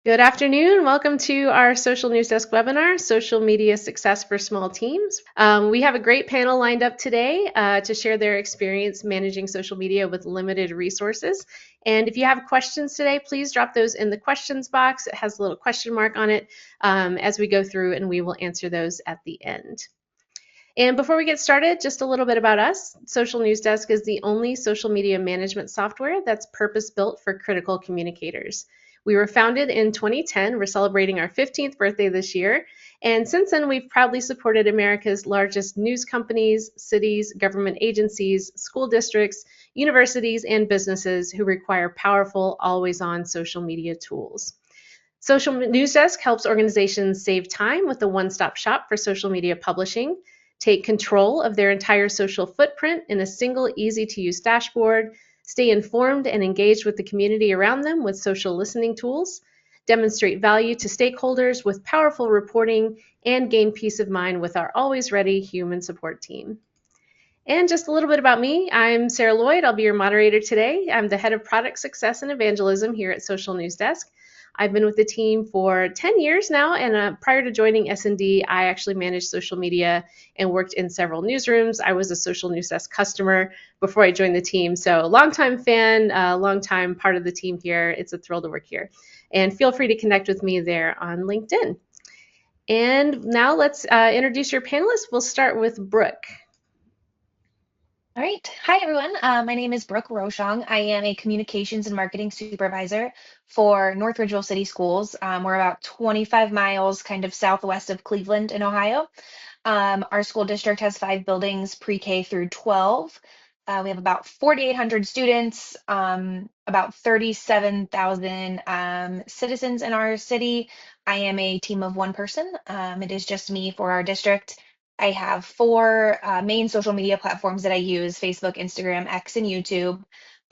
Good afternoon. Welcome to our Social News Desk webinar, Social Media Success for Small Teams. We have a great panel lined up today to share their experience managing social media with limited resources. And if you have questions today, please drop those in the questions box. It has a little question mark on it as we go through, and we will answer those at the end. And before we get started, just a little bit about us. Social News Desk is the only social media management software that's purpose-built for critical communicators. We were founded in 2010. We're celebrating our 15th birthday this year. And since then, we've proudly supported America's largest news companies, cities, government agencies, school districts, universities, and businesses who require powerful, always-on social media tools. Social News Desk helps organizations save time with a one-stop shop for social media publishing, take control of their entire social footprint in a single, easy-to-use dashboard, stay informed and engaged with the community around them with social listening tools, demonstrate value to stakeholders with powerful reporting, and gain peace of mind with our always ready human support team. And just a little bit about me. I'm Sarah Lloyd. I'll be your moderator today. I'm the head of product success and evangelism here at Social News Desk. I've been with the team for 10 years now, and prior to joining SND, I actually managed social media and worked in several newsrooms. I was a Social News Desk customer before I joined the team, so longtime fan, longtime part of the team here. It's a thrill to work here. And feel free to connect with me there on LinkedIn. And now let's introduce your panelists. We'll start with Brooke. All right. Hi, everyone. My name is Brooke Roshong. I am a communications and marketing supervisor for North Ridgeville City Schools. We're about 25 miles kind of southwest of Cleveland in Ohio. Our school district has 5 buildings, pre-K through 12. We have about 4,800 students, about 37,000 citizens in our city. I am a team of one person. It is just me for our district. I have 4 main social media platforms that I use: Facebook, Instagram, X, and YouTube.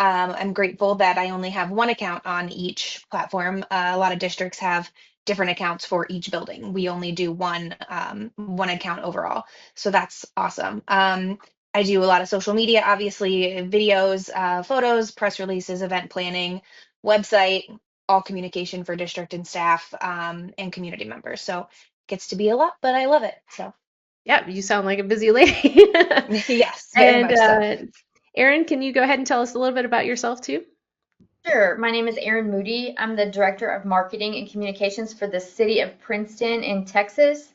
I'm grateful that I only have one account on each platform. A lot of districts have different accounts for each building. We only do one account overall. So that's awesome. I do a lot of social media, obviously, videos, photos, press releases, event planning, website, all communication for district and staff, and community members. So it gets to be a lot, but I love it. So Yep, you sound like a busy lady. yes, very And much so. Erin, can you go ahead and tell us a little bit about yourself too? Sure. My name is Erin Mudie. I'm the Director of Marketing and Communications for the City of Princeton in Texas.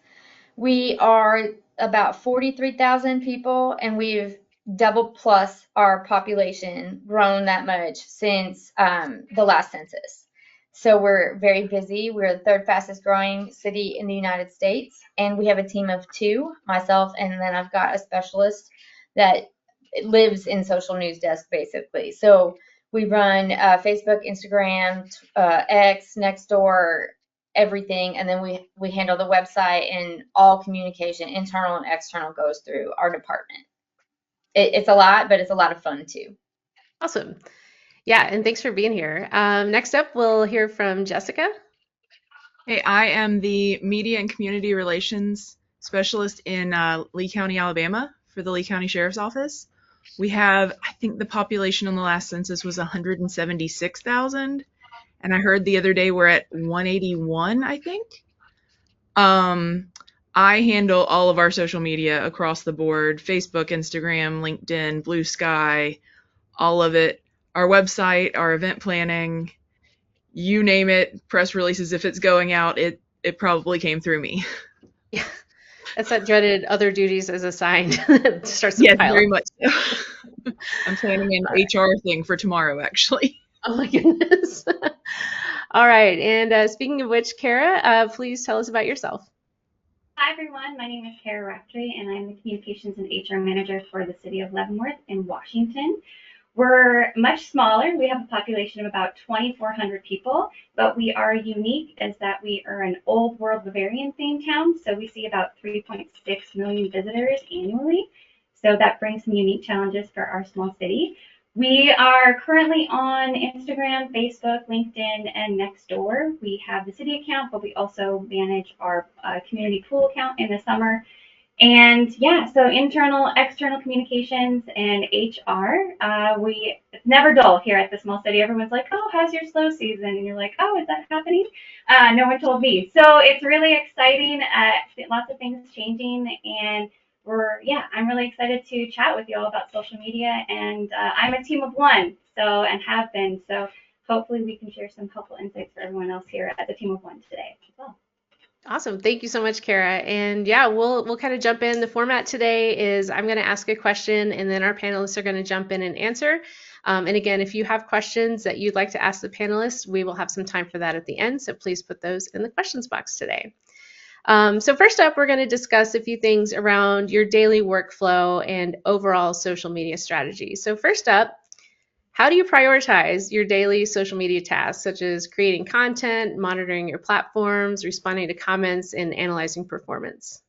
We are about 43,000 people, and we've double plus our population, grown that much since the last census. So we're very busy. We're the third fastest growing city in the United States, and we have a team of 2, myself, and then I've got a specialist that lives in Social News Desk basically. So we run Facebook, Instagram, X, Nextdoor, everything, and then we handle the website, and all communication, internal and external, goes through our department. It's a lot, but it's a lot of fun too. Awesome. Yeah, and thanks for being here. Next up, we'll hear from Jessica. Hey, I am the Media and Community Relations Specialist in Lee County, Alabama for the Lee County Sheriff's Office. We have, I think the population on the last census was 176,000, and I heard the other day we're at 181, I think. I handle all of our social media across the board: Facebook, Instagram, LinkedIn, Blue Sky, all of it. Our website, our event planning, you name it, press releases, if it's going out, it probably came through me. Yeah, that's that dreaded other duties as assigned. Starts to Yes, pile very up. much so. I'm planning an HR thing for tomorrow, actually. Oh my goodness. All right, and speaking of which, Kara, please tell us about yourself. Hi everyone, my name is Kara Raftery, and I'm the Communications and HR Manager for the City of Leavenworth in Washington. We're much smaller. We have a population of about 2,400 people, but we are unique as that we are an old world Bavarian themed town, so we see about 3.6 million visitors annually. So that brings some unique challenges for our small city. We are currently on Instagram, Facebook, LinkedIn, and Nextdoor. We have the city account, but we also manage our community pool account in the summer. And yeah, so internal, external communications and HR, it's never dull here at the small city. Everyone's like, oh, how's your slow season? And you're like, oh, is that happening? No one told me. So it's really exciting. Lots of things changing. And I'm really excited to chat with you all about social media. And I'm a team of one, and have been. So hopefully we can share some helpful insights for everyone else here at the team of one today as well. Awesome. Thank you so much, Kara. And yeah, we'll kind of jump in. The format today is I'm going to ask a question and then our panelists are going to jump in and answer. And again, if you have questions that you'd like to ask the panelists, we will have some time for that at the end. So please put those in the questions box today. So first up, we're going to discuss a few things around your daily workflow and overall social media strategy. So first up, how do you prioritize your daily social media tasks, such as creating content, monitoring your platforms, responding to comments, and analyzing performance?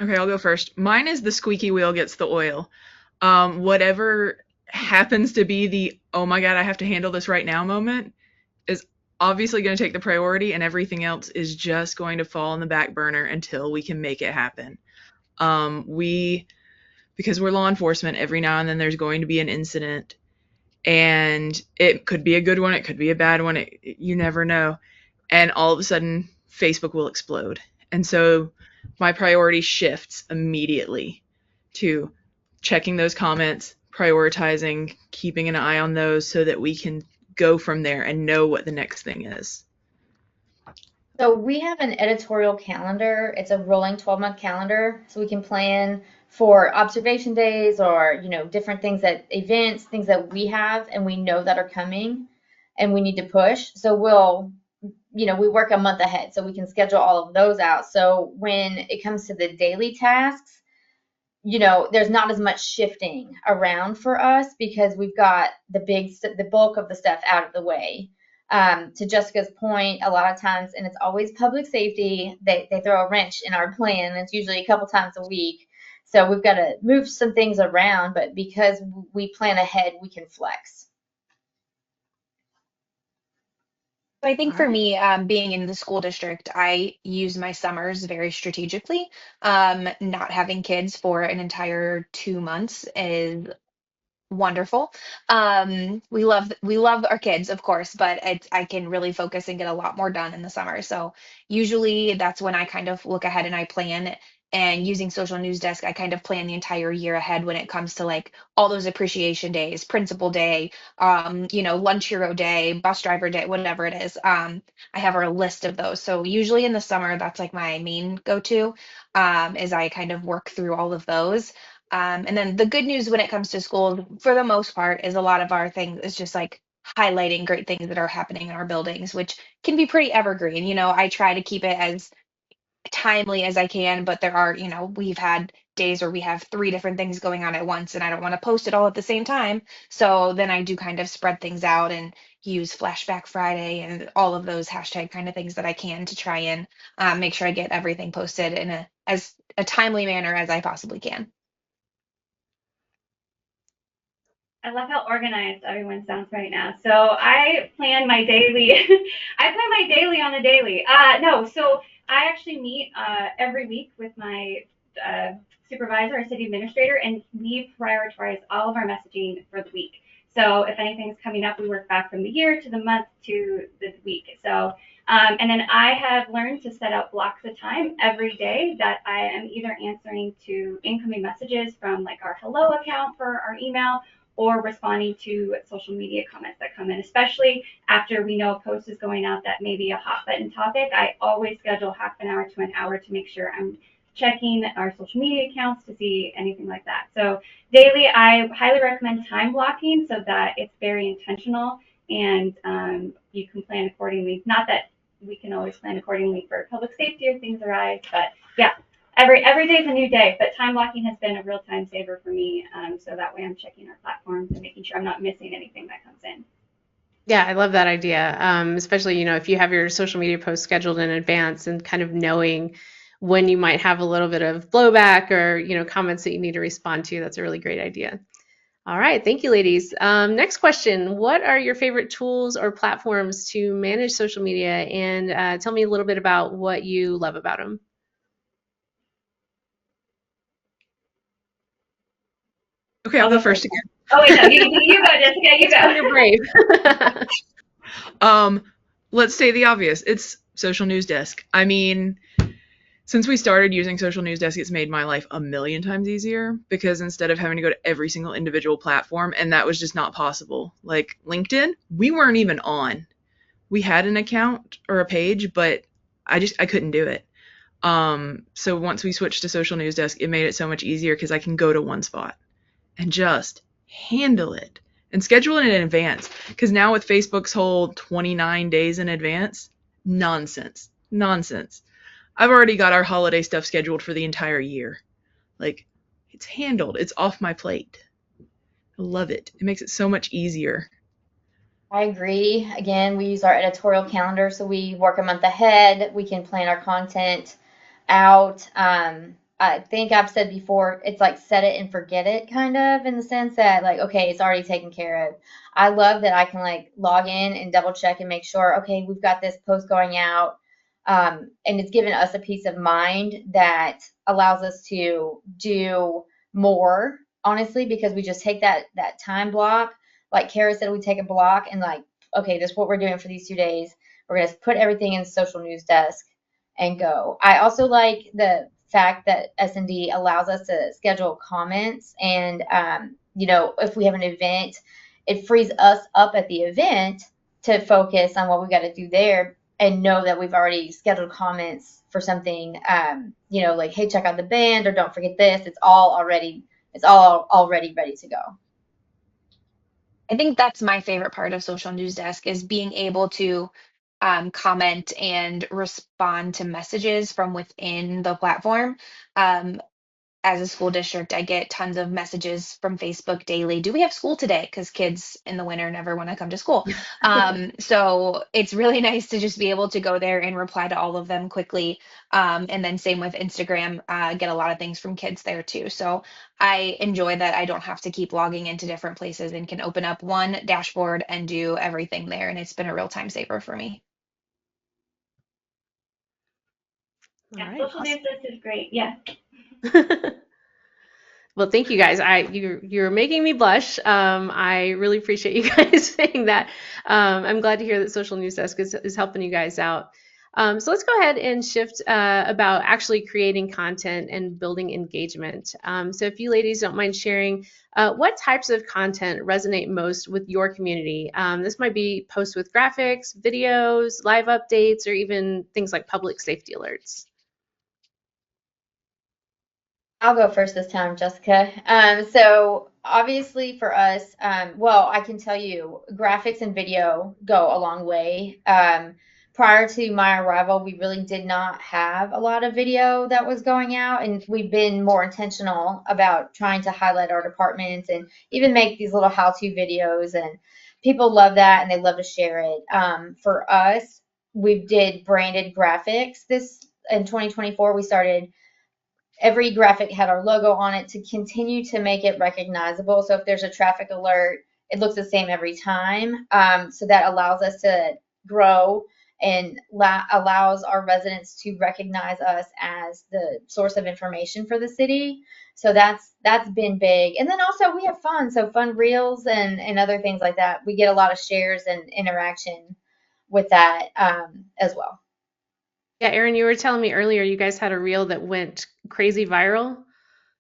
Okay, I'll go first. Mine is the squeaky wheel gets the oil. Whatever happens to be the, oh my God, I have to handle this right now moment is obviously going to take the priority, and everything else is just going to fall on the back burner until we can make it happen. Because we're law enforcement, every now and then there's going to be an incident, and it could be a good one, it could be a bad one, you never know. And all of a sudden, Facebook will explode. And so my priority shifts immediately to checking those comments, prioritizing, keeping an eye on those so that we can go from there and know what the next thing is. So we have an editorial calendar. It's a rolling 12-month calendar, so we can plan for observation days or, different things events, things that we have and we know that are coming and we need to push. So we work a month ahead, so we can schedule all of those out. So when it comes to the daily tasks, there's not as much shifting around for us because we've got the bulk of the stuff out of the way. To Jessica's point, a lot of times, and it's always public safety, they throw a wrench in our plan. It's usually a couple times a week. So we've got to move some things around, but because we plan ahead, we can flex. I think for me, being in the school district, I use my summers very strategically. Not having kids for an entire 2 months is wonderful. We love our kids, of course, but I can really focus and get a lot more done in the summer. So usually that's when I kind of look ahead and I plan. And using Social News Desk, I kind of plan the entire year ahead when it comes to like all those appreciation days, principal day, lunch hero day, bus driver day, whatever it is. I have a list of those. So usually in the summer, that's like my main go-to, is I kind of work through all of those. And then the good news when it comes to school, for the most part, is a lot of our things is just like highlighting great things that are happening in our buildings, which can be pretty evergreen. I try to keep it as timely as I can, but there are, we've had days where we have three different things going on at once, and I don't want to post it all at the same time. So then I do kind of spread things out and use Flashback Friday and all of those hashtag kind of things that I can to try and make sure I get everything posted in as a timely manner as I possibly can. I love how organized everyone sounds right now. So I plan my daily. I plan my daily on the daily. No, so I actually meet every week with my supervisor, our city administrator, and we prioritize all of our messaging for the week. So if anything's coming up, we work back from the year to the month to the week. So and then I have learned to set out blocks of time every day that I am either answering to incoming messages from like our hello account for our email or responding to social media comments that come in, especially after we know a post is going out that may be a hot button topic. I always schedule half an hour to an hour to make sure I'm checking our social media accounts to see anything like that. So daily, I highly recommend time blocking so that it's very intentional and you can plan accordingly. Not that we can always plan accordingly for public safety or things arise, but yeah, every day is a new day, but time blocking has been a real time saver for me. So that way I'm checking our platforms and making sure I'm not missing anything that comes in. Yeah, I love that idea. Especially, if you have your social media posts scheduled in advance and kind of knowing when you might have a little bit of blowback or, comments that you need to respond to. That's a really great idea. All right. Thank you, ladies. Next question. What are your favorite tools or platforms to manage social media? And tell me a little bit about what you love about them. Okay, I'll go first again. Oh, wait, no, you go, Jessica, you go. You're brave. Let's say the obvious. It's Social News Desk. I mean, since we started using Social News Desk, it's made my life a million times easier because instead of having to go to every single individual platform, and that was just not possible. Like LinkedIn, we weren't even on. We had an account or a page, but I couldn't do it. So once we switched to Social News Desk, it made it so much easier because I can go to one spot and just handle it and schedule it in advance. Because now with Facebook's whole 29 days in advance, nonsense. I've already got our holiday stuff scheduled for the entire year. Like, it's handled. It's off my plate. I love it. It makes it so much easier. I agree. Again, we use our editorial calendar, so we work a month ahead. We can plan our content out. I think I've said before, it's like set it and forget it, kind of, in the sense that, like, okay, it's already taken care of. I love that I can, like, log in and double check and make sure, okay, we've got this post going out. And it's given us a peace of mind that allows us to do more, honestly, because we just take that time block. Like Kara said, we take a block and, like, okay, this is what we're doing for these 2 days. We're going to put everything in Social News Desk and go. I also like the fact that SND allows us to schedule comments, and if we have an event, it frees us up at the event to focus on what we got to do there and know that we've already scheduled comments for something, like, hey, check out the band, or don't forget this. It's all already ready to go. I think that's my favorite part of Social News Desk is being able to comment and respond to messages from within the platform. As a school district, I get tons of messages from Facebook daily. Do we have school today? Because kids in the winter never want to come to school. So it's really nice to just be able to go there and reply to all of them quickly. And then same with Instagram, get a lot of things from kids there too. So I enjoy that I don't have to keep logging into different places and can open up one dashboard and do everything there. And it's been a real time saver for me. Yeah, All right, Social News Desk is great. Yeah. Well, thank you guys. You're making me blush. I really appreciate you guys saying that. I'm glad to hear that Social News Desk is helping you guys out. So let's go ahead and shift about actually creating content and building engagement. So if you ladies don't mind sharing, what types of content resonate most with your community? This might be posts with graphics, videos, live updates, or even things like public safety alerts. I'll go first this time, Jessica. So obviously for us, I can tell you graphics and video go a long way. Prior to my arrival, we really did not have a lot of video that was going out, and we've been more intentional about trying to highlight our departments and even make these little how-to videos, and people love that and they love to share it. For us, we did branded graphics. This in 2024, we started. Every graphic had our logo on it to continue to make it recognizable. So if there's a traffic alert, it looks the same every time. So that allows us to grow and allows our residents to recognize us as the source of information for the city. So that's been big. And then also we have fun. So fun reels and other things like that. We get a lot of shares and interaction with that as well. Yeah, Erin, you were telling me earlier you guys had a reel that went crazy viral.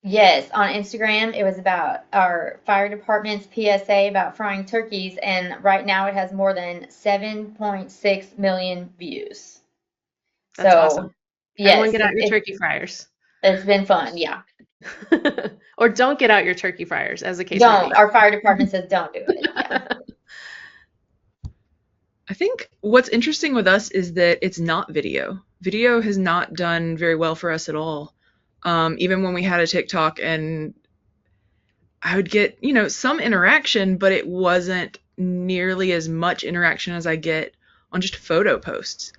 Yes, on Instagram, it was about our fire department's PSA about frying turkeys, and right now it has more than 7.6 million views. That's So, awesome. yes, Everyone get out your turkey fryers. It's been fun, yeah. Or don't get out your turkey fryers, as the case may Don't. be. Our fire department says don't do it. Yeah. I think what's interesting with us is that it's not video. Video has not done very well for us at all. Even when we had a TikTok, and I would get, some interaction, but it wasn't nearly as much interaction as I get on just photo posts.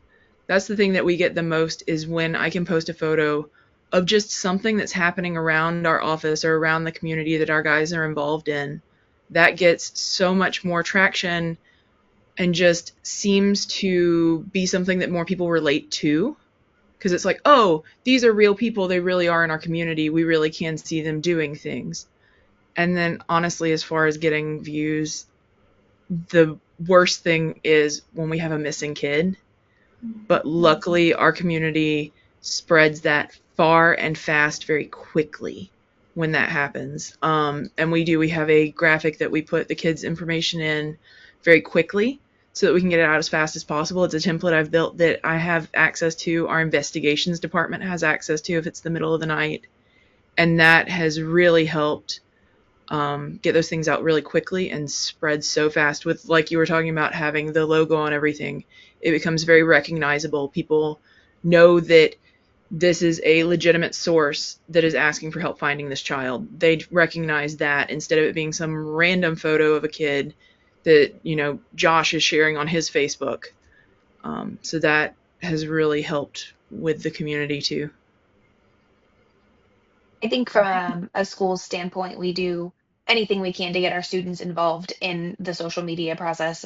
That's the thing that we get the most, is when I can post a photo of just something that's happening around our office or around the community that our guys are involved in. That gets so much more traction and just seems to be something that more people relate to, because it's like, oh, these are real people. They really are in our community. We really can see them doing things. And then honestly, as far as getting views, the worst thing is when we have a missing kid. But luckily, our community spreads that far and fast very quickly when that happens. And we have a graphic that we put the kids' information in very quickly so that we can get it out as fast as possible. It's a template I've built that I have access to. Our investigations department has access to if it's the middle of the night. And that has really helped get those things out really quickly and spread so fast. With, like you were talking about, having the logo on everything, it becomes very recognizable. People know that this is a legitimate source that is asking for help finding this child. They recognize that instead of it being some random photo of a kid that, Josh is sharing on his Facebook. So that has really helped with the community too. I think from a school standpoint, we do anything we can to get our students involved in the social media process.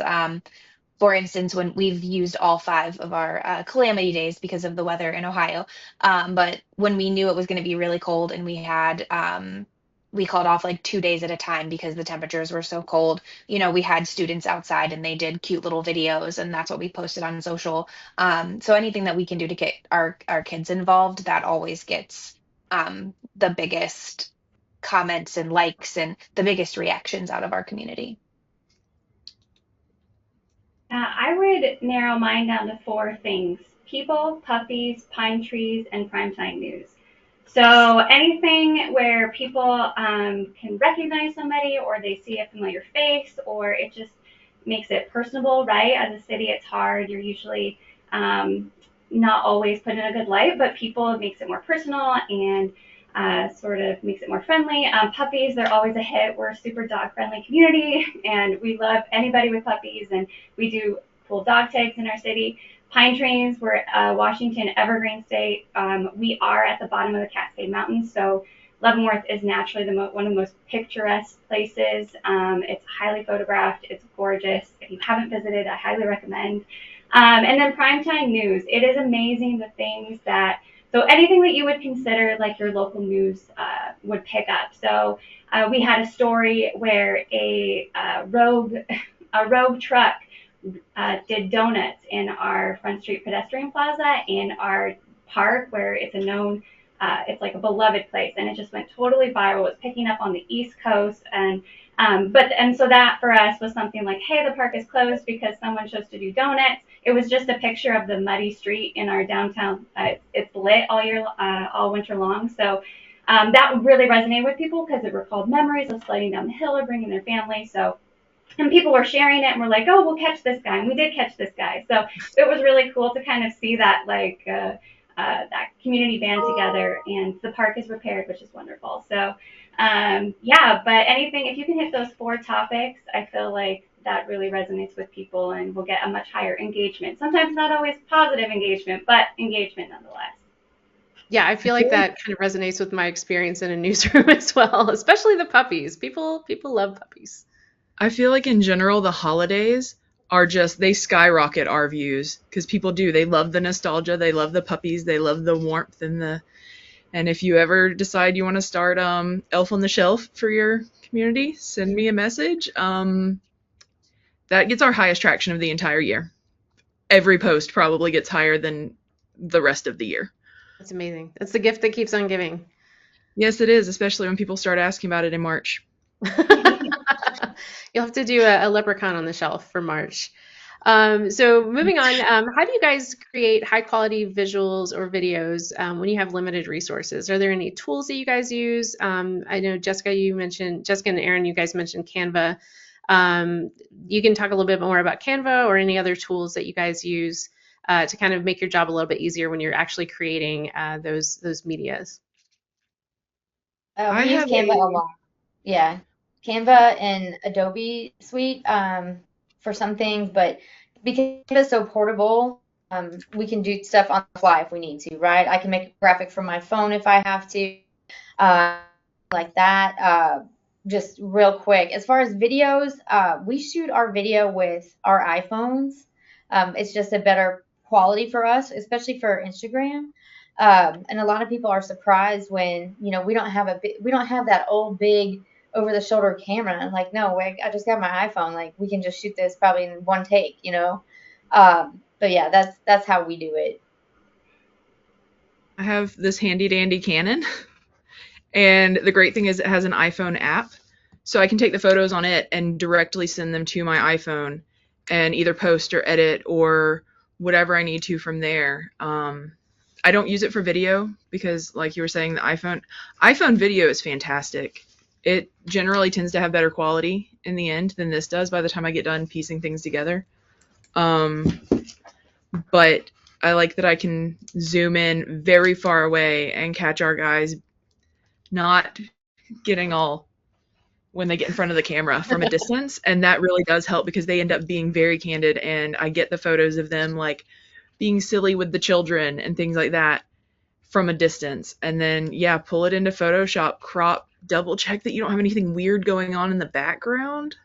For instance, when we've used all 5 of our calamity days because of the weather in Ohio, but when we knew it was going to be really cold and we called off like 2 days at a time because the temperatures were so cold. We had students outside and they did cute little videos, and that's what we posted on social. So anything that we can do to get our kids involved, that always gets the biggest comments and likes and the biggest reactions out of our community. I would narrow mine down to 4 things: people, puppies, pine trees, and primetime news. So anything where people can recognize somebody, or they see a familiar face, or it just makes it personable, right? As a city, it's hard. You're usually not always put in a good light, but people, it makes it more personal and sort of makes it more friendly. Puppies, they're always a hit. We're a super dog-friendly community, and we love anybody with puppies, and we do cool dog tags in our city. Pine trees, we're Washington evergreen state. We are at the bottom of the Cascade Mountains, so Leavenworth is naturally one of the most picturesque places. It's highly photographed. It's gorgeous. If you haven't visited, I highly recommend. And then primetime news. It is amazing the things that, so anything that you would consider like your local news would pick up. So we had a story where a rogue truck did donuts in our Front Street pedestrian plaza in our park, where it's a known, it's like a beloved place, and it just went totally viral. It was picking up on the East Coast, and so that for us was something like, hey, the park is closed because someone chose to do donuts. It was just a picture of the muddy street in our downtown. It's lit all winter long, so that really resonated with people because it recalled memories of sliding down the hill or bringing their family. So. And people were sharing it, and we're like, oh, we'll catch this guy. And we did catch this guy. So it was really cool to kind of see that, that community band together, and the park is repaired, which is wonderful. So, but anything, if you can hit those 4 topics, I feel like that really resonates with people, and we'll get a much higher engagement. Sometimes not always positive engagement, but engagement nonetheless. Yeah, I feel like that kind of resonates with my experience in a newsroom as well, especially the puppies. People love puppies. I feel like in general, the holidays are they skyrocket our views because people do. They love the nostalgia. They love the puppies. They love the warmth and if you ever decide you want to start Elf on the Shelf for your community, send me a message. That gets our highest traction of the entire year. Every post probably gets higher than the rest of the year. That's amazing. That's the gift that keeps on giving. Yes, it is, especially when people start asking about it in March. You'll have to do a leprechaun on the shelf for March. So moving on, how do you guys create high quality visuals or videos when you have limited resources? Are there any tools that you guys use? I know Jessica and Erin, you guys mentioned Canva. You can talk a little bit more about Canva or any other tools that you guys use to kind of make your job a little bit easier when you're actually creating those medias. We use Canva a lot. Yeah, Canva and Adobe Suite for some things, but because it's so portable, we can do stuff on the fly if we need to, right? I can make a graphic from my phone if I have to, like that, just real quick. As far as videos, we shoot our video with our iPhones. It's just a better quality for us, especially for Instagram. And a lot of people are surprised when we don't have that old big over the shoulder camera. And I'm like, no, wait, I just got my iPhone. Like, we can just shoot this probably in one take, you know? But yeah, that's how we do it. I have this handy dandy Canon, and the great thing is it has an iPhone app, so I can take the photos on it and directly send them to my iPhone and either post or edit or whatever I need to from there. I don't use it for video because, like you were saying, the iPhone video is fantastic. It generally tends to have better quality in the end than this does by the time I get done piecing things together. But I like that I can zoom in very far away and catch our guys not getting all when they get in front of the camera from a distance, and that really does help because they end up being very candid, and I get the photos of them like being silly with the children and things like that from a distance, and then pull it into Photoshop, crop, double check that you don't have anything weird going on in the background,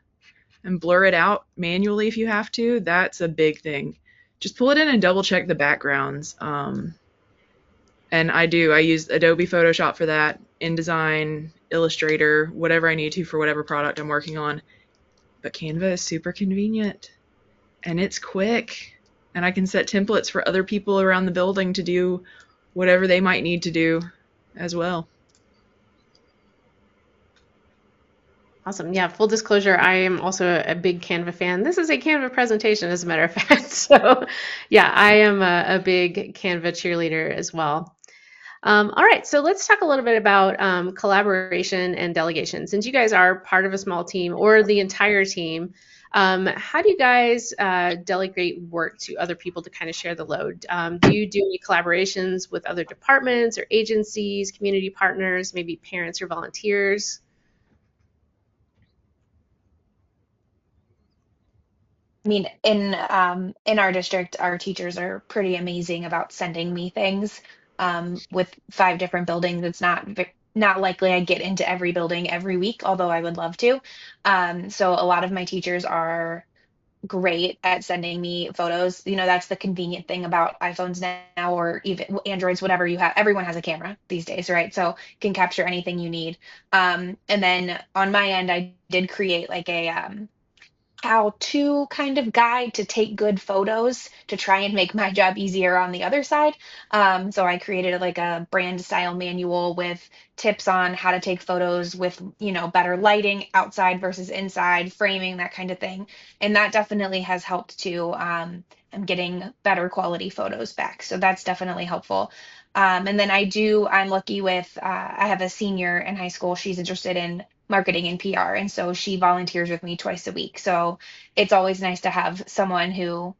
and blur it out manually if you have to. That's a big thing. Just pull it in and double check the backgrounds. And I use Adobe Photoshop for that, InDesign, Illustrator, whatever I need to for whatever product I'm working on. But Canva is super convenient, and it's quick, and I can set templates for other people around the building to do whatever they might need to do as well. Awesome. Yeah, full disclosure, I am also a big Canva fan. This is a Canva presentation, as a matter of fact. So yeah, I am a big Canva cheerleader as well. All right, so let's talk a little bit about collaboration and delegation. Since you guys are part of a small team or the entire team, how do you guys delegate work to other people to kind of share the load? Do you do any collaborations with other departments or agencies, community partners, maybe parents or volunteers? I mean, in our district, our teachers are pretty amazing about sending me things. With 5 different buildings, it's not likely I get into every building every week, although I would love to. So a lot of my teachers are great at sending me photos. You know, that's the convenient thing about iPhones now, or even Androids, whatever you have. Everyone has a camera these days, right? So you can capture anything you need. And then on my end, I did create like a how-to kind of guide to take good photos to try and make my job easier on the other side. So I created like a brand style manual with tips on how to take photos with, better lighting outside versus inside, framing, that kind of thing. And that definitely has helped too. I'm getting better quality photos back. So that's definitely helpful. And then I'm lucky with, I have a senior in high school. She's interested in marketing and PR. And so she volunteers with me twice a week. So it's always nice to have someone who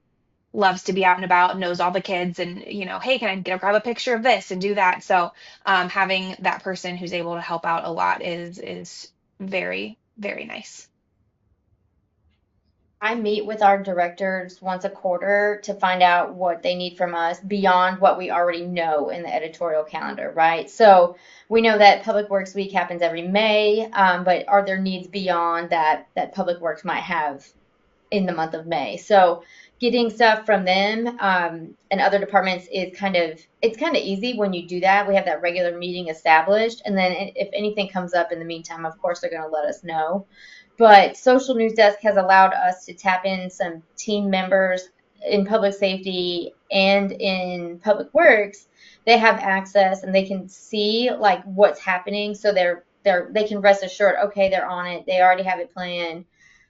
loves to be out and about, knows all the kids, and, hey, can I grab a picture of this and do that? So having that person who's able to help out a lot is very, very nice. I meet with our directors once a quarter to find out what they need from us beyond what we already know in the editorial calendar, right? So we know that Public Works Week happens every May, but are there needs beyond that Public Works might have in the month of May? So getting stuff from them and other departments is kind of easy when you do that. We have that regular meeting established, and then if anything comes up in the meantime, of course, they're going to let us know. But Social News Desk has allowed us to tap in some team members in public safety and in public works. They have access and they can see like what's happening, so they can rest assured, okay, they're on it. They already have it planned.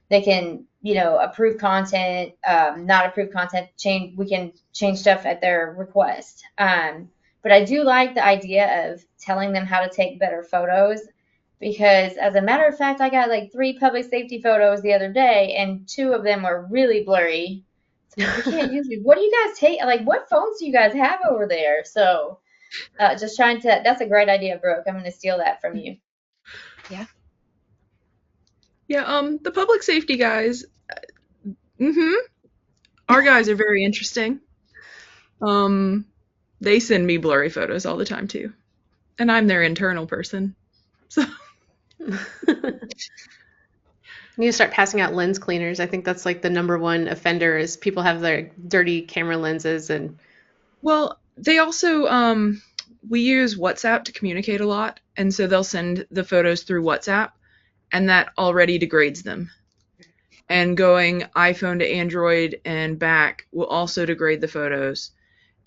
They can, approve content, not approve content, change. We can change stuff at their request. But I do like the idea of telling them how to take better photos. Because as a matter of fact, I got like 3 public safety photos the other day, and 2 of them were really blurry. So I can't use it. What do you guys take? Like, what phones do you guys have over there? So just trying to, that's a great idea, Brooke. I'm going to steal that from you. Yeah. Yeah, the public safety guys, our guys are very interesting. They send me blurry photos all the time too. And I'm their internal person. So Need to start passing out lens cleaners. I think that's like the number one offender is people have their dirty camera lenses. And well, they also we use WhatsApp to communicate a lot, and so they'll send the photos through WhatsApp, and that already degrades them. And going iPhone to Android and back will also degrade the photos.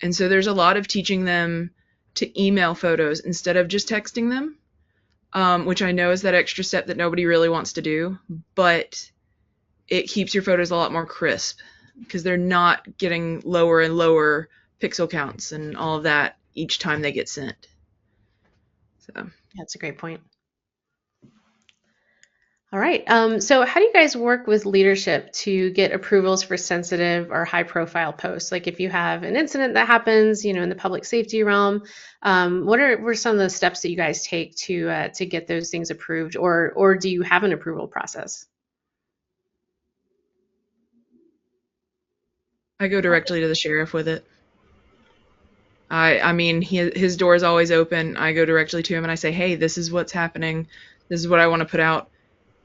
And so there's a lot of teaching them to email photos instead of just texting them, which I know is that extra step that nobody really wants to do, but it keeps your photos a lot more crisp because they're not getting lower and lower pixel counts and all of that each time they get sent. So That's a great point. All right. So how do you guys work with leadership to get approvals for sensitive or high profile posts? Like if you have an incident that happens, in the public safety realm, what are some of the steps that you guys take to get those things approved, or do you have an approval process? I go directly to the sheriff with it. I mean, his door is always open. I go directly to him and I say, hey, this is what's happening. This is what I want to put out.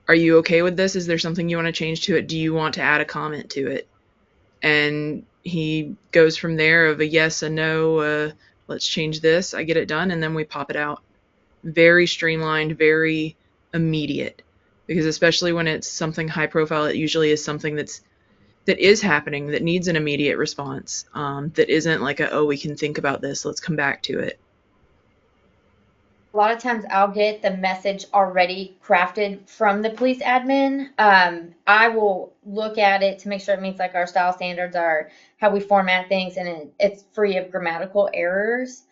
Are you okay with this? Is there something you want to change to it? Do you want to add a comment to it? And he goes from there of a yes, a no, let's change this. I get it done, and then we pop it out. Very streamlined, very immediate. Because especially when it's something high profile, it usually is something that is happening, that needs an immediate response, that isn't like we can think about this, let's come back to it. A lot of times I'll get the message already crafted from the police admin. I will look at it to make sure it meets like our style standards, are how we format things, and it's free of grammatical errors.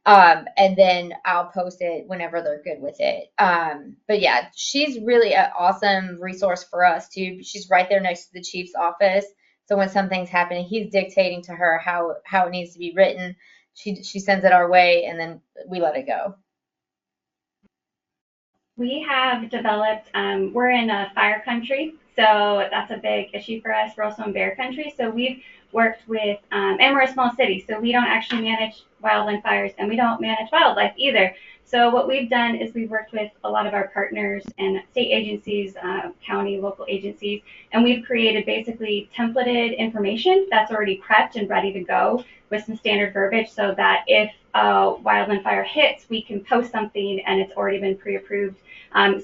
And then I'll post it whenever they're good with it. But yeah, she's really an awesome resource for us too. She's right there next to the chief's office. So when something's happening, he's dictating to her how it needs to be written. She sends it our way, and then we let it go. We have developed, we're in a fire country, so that's a big issue for us. We're also in bear country, so we've worked with, and we're a small city, so we don't actually manage wildland fires, and we don't manage wildlife either. So what we've done is we've worked with a lot of our partners and state agencies, county, local agencies, and we've created basically templated information that's already prepped and ready to go with some standard verbiage, so that if a wildland fire hits, we can post something and it's already been pre-approved.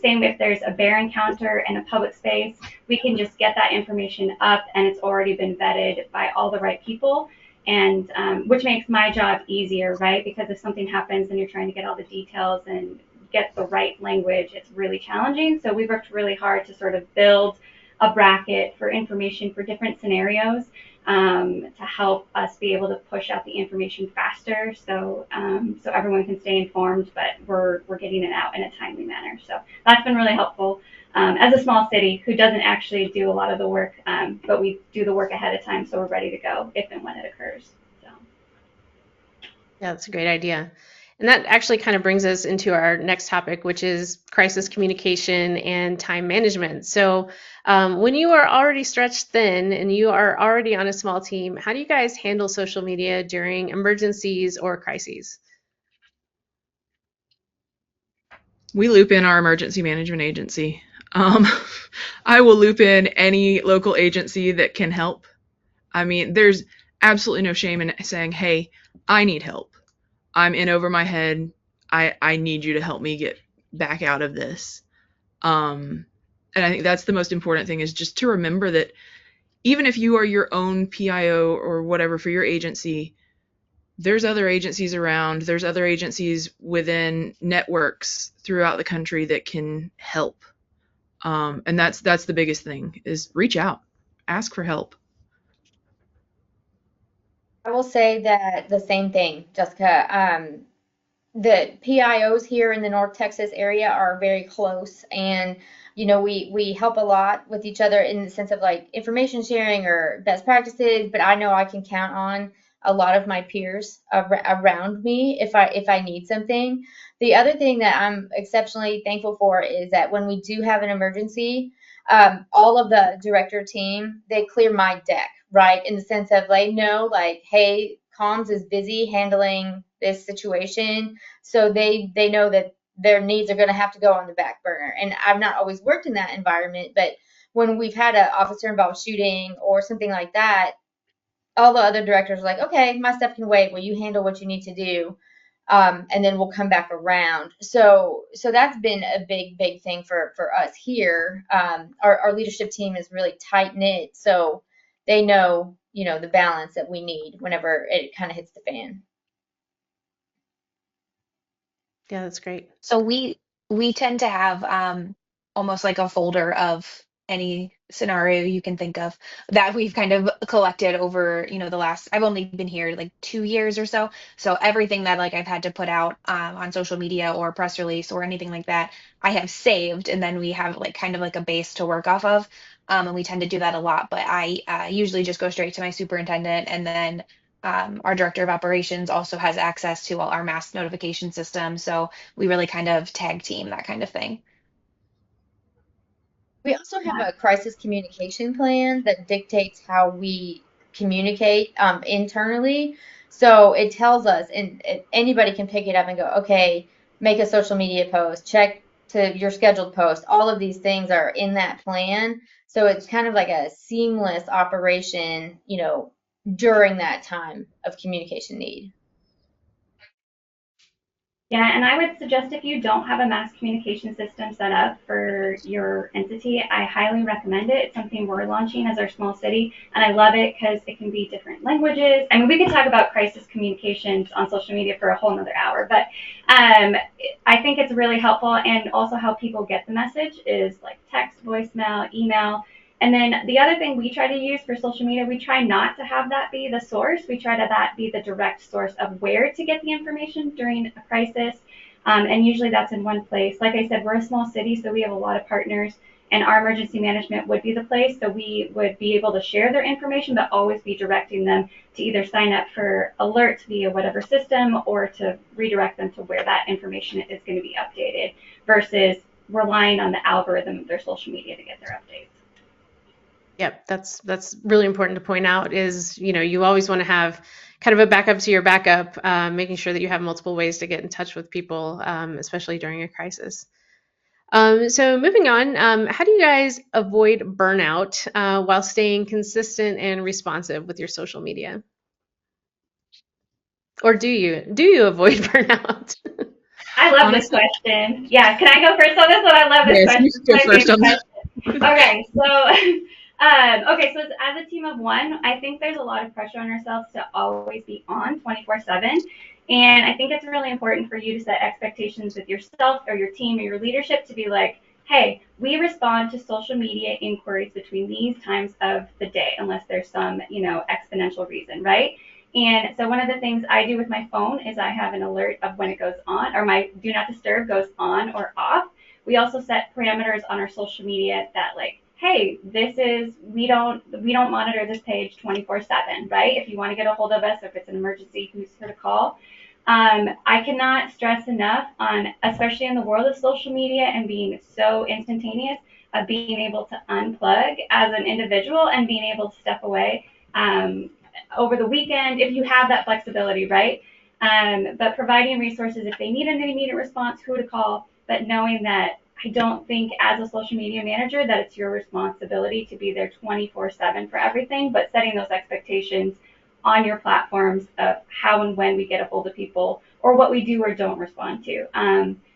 Same if there's a bear encounter in a public space, we can just get that information up and it's already been vetted by all the right people, and which makes my job easier, right? Because if something happens and you're trying to get all the details and get the right language, it's really challenging. So we worked really hard to sort of build a bracket for information for different scenarios, to help us be able to push out the information faster, so everyone can stay informed, but we're getting it out in a timely manner. So that's been really helpful. As a small city who doesn't actually do a lot of the work, but we do the work ahead of time, so we're ready to go if and when it occurs. So. Yeah, that's a great idea. And that actually kind of brings us into our next topic, which is crisis communication and time management. So when you are already stretched thin and you are already on a small team, how do you guys handle social media during emergencies or crises? We loop in our emergency management agency. I will loop in any local agency that can help. I mean, there's absolutely no shame in saying, hey, I need help. I'm in over my head. I need you to help me get back out of this. And I think that's the most important thing, is just to remember that even if you are your own PIO or whatever for your agency, there's other agencies around. There's other agencies within networks throughout the country that can help. And that's the biggest thing, is reach out, ask for help. I will say that the same thing, Jessica. The PIOs here in the North Texas area are very close, and we help a lot with each other in the sense of like information sharing or best practices. But I know I can count on a lot of my peers around me if I need something. The other thing that I'm exceptionally thankful for is that when we do have an emergency, all of the director team, they clear my deck, right? In the sense of like, no, like, hey, comms is busy handling this situation, so they know that their needs are going to have to go on the back burner. And I've not always worked in that environment, but when we've had an officer involved shooting or something like that, all the other directors are like, okay, my stuff can wait. Will you handle what you need to do? and then we'll come back around. So that's been a big thing for us here. Our leadership team is really tight knit, so they know, the balance that we need whenever it kind of hits the fan. Yeah, that's great. So we tend to have almost like a folder of any scenario you can think of that we've kind of collected over, the last, I've only been here like 2 years or so. So everything that like I've had to put out on social media or press release or anything like that, I have saved, and then we have like kind of like a base to work off of. And we tend to do that a lot, but I usually just go straight to my superintendent, and then our director of operations also has access to all our mass notification systems. So we really kind of tag team that kind of thing. We also have a crisis communication plan that dictates how we communicate internally. So it tells us, and anybody can pick it up and go, okay, make a social media post, check to your scheduled post. All of these things are in that plan. So it's kind of like a seamless operation, during that time of communication need. Yeah, and I would suggest if you don't have a mass communication system set up for your entity, I highly recommend it. It's something we're launching as our small city, and I love it because it can be different languages. I mean, we could talk about crisis communications on social media for a whole nother hour, but I think it's really helpful, and also how people get the message is like text, voicemail, email. And then the other thing we try to use for social media, we try not to have that be the source. We try to that be the direct source of where to get the information during a crisis. And usually that's in one place. Like I said, we're a small city, so we have a lot of partners, and our emergency management would be the place. So we would be able to share their information, but always be directing them to either sign up for alerts via whatever system, or to redirect them to where that information is going to be updated, versus relying on the algorithm of their social media to get their updates. Yep, that's really important to point out is, you always want to have kind of a backup to your backup, making sure that you have multiple ways to get in touch with people, especially during a crisis. So moving on, how do you guys avoid burnout while staying consistent and responsive with your social media? Or do you avoid burnout? I love this Honestly, question. Yeah, can I go first on this one? I love this yes, question. you should go It's my first favorite on that. question. Okay, so so as a team of one, I think there's a lot of pressure on ourselves to always be on 24/7. And I think it's really important for you to set expectations with yourself or your team or your leadership to be like, hey, we respond to social media inquiries between these times of the day, unless there's some, exponential reason, right? And so one of the things I do with my phone is I have an alert of when it goes on, or my do not disturb goes on or off. We also set parameters on our social media that like, hey, we don't monitor this page 24/7, right? If you want to get a hold of us, if it's an emergency, who's here to call? I cannot stress enough on, especially in the world of social media and being so instantaneous, of being able to unplug as an individual and being able to step away over the weekend if you have that flexibility, right? But providing resources if they need an immediate response, who to call, but knowing that I don't think as a social media manager that it's your responsibility to be there 24/7 for everything, but setting those expectations on your platforms of how and when we get a hold of people or what we do or don't respond to.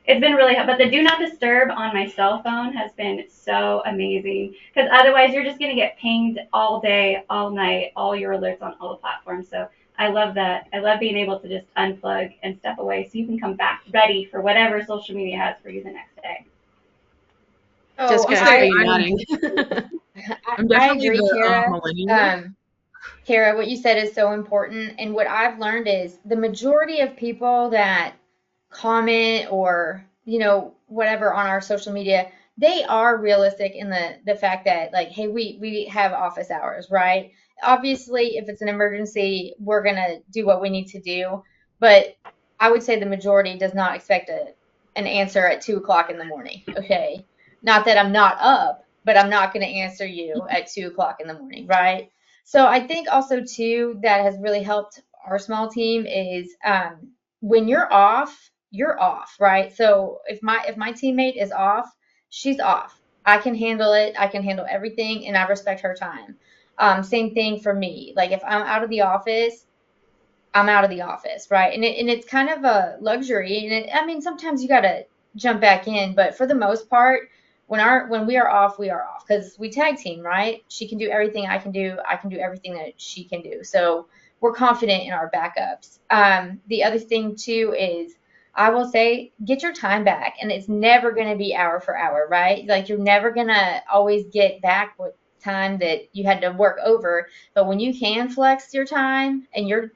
It's been really helpful, but the do not disturb on my cell phone has been so amazing, because otherwise you're just going to get pinged all day, all night, all your alerts on all the platforms. So I love that. I love being able to just unplug and step away so you can come back ready for whatever social media has for you the next day. Oh, Jessica, Honestly, are you I, nodding? I'm I definitely agree, the Kara. millennial. Kara, what you said is so important. And what I've learned is the majority of people that comment or, whatever on our social media, they are realistic in the fact that like, hey, we have office hours, right? Obviously, if it's an emergency, we're going to do what we need to do. But I would say the majority does not expect an answer at 2 o'clock in the morning. Okay. Not that I'm not up, but I'm not going to answer you at 2 o'clock in the morning, right? So I think also too that has really helped our small team is when you're off, right? So if my teammate is off, she's off. I can handle it. I can handle everything, and I respect her time. Same thing for me. Like if I'm out of the office, I'm out of the office, right? And it's kind of a luxury. And I mean, sometimes you got to jump back in, but for the most part, when we are off, we are off because we tag team, right? She can do everything I can do. I can do everything that she can do. So we're confident in our backups. The other thing too is I will say get your time back, and it's never going to be hour for hour, right? Like you're never going to always get back what time that you had to work over, but when you can flex your time and your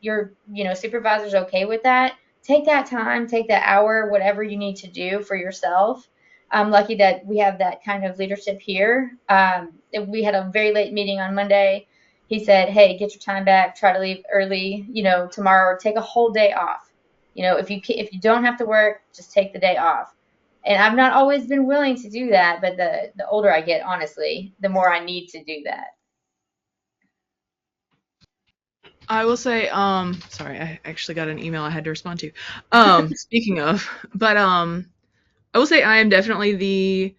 supervisor's okay with that, take that time, take that hour, whatever you need to do for yourself. I'm lucky that we have that kind of leadership here. We had a very late meeting on Monday. He said, "Hey, get your time back. Try to leave early, tomorrow, or take a whole day off. If you don't have to work, just take the day off." And I've not always been willing to do that, but the older I get, honestly, the more I need to do that. I will say, sorry, I actually got an email I had to respond to. Speaking of, but I will say I am definitely the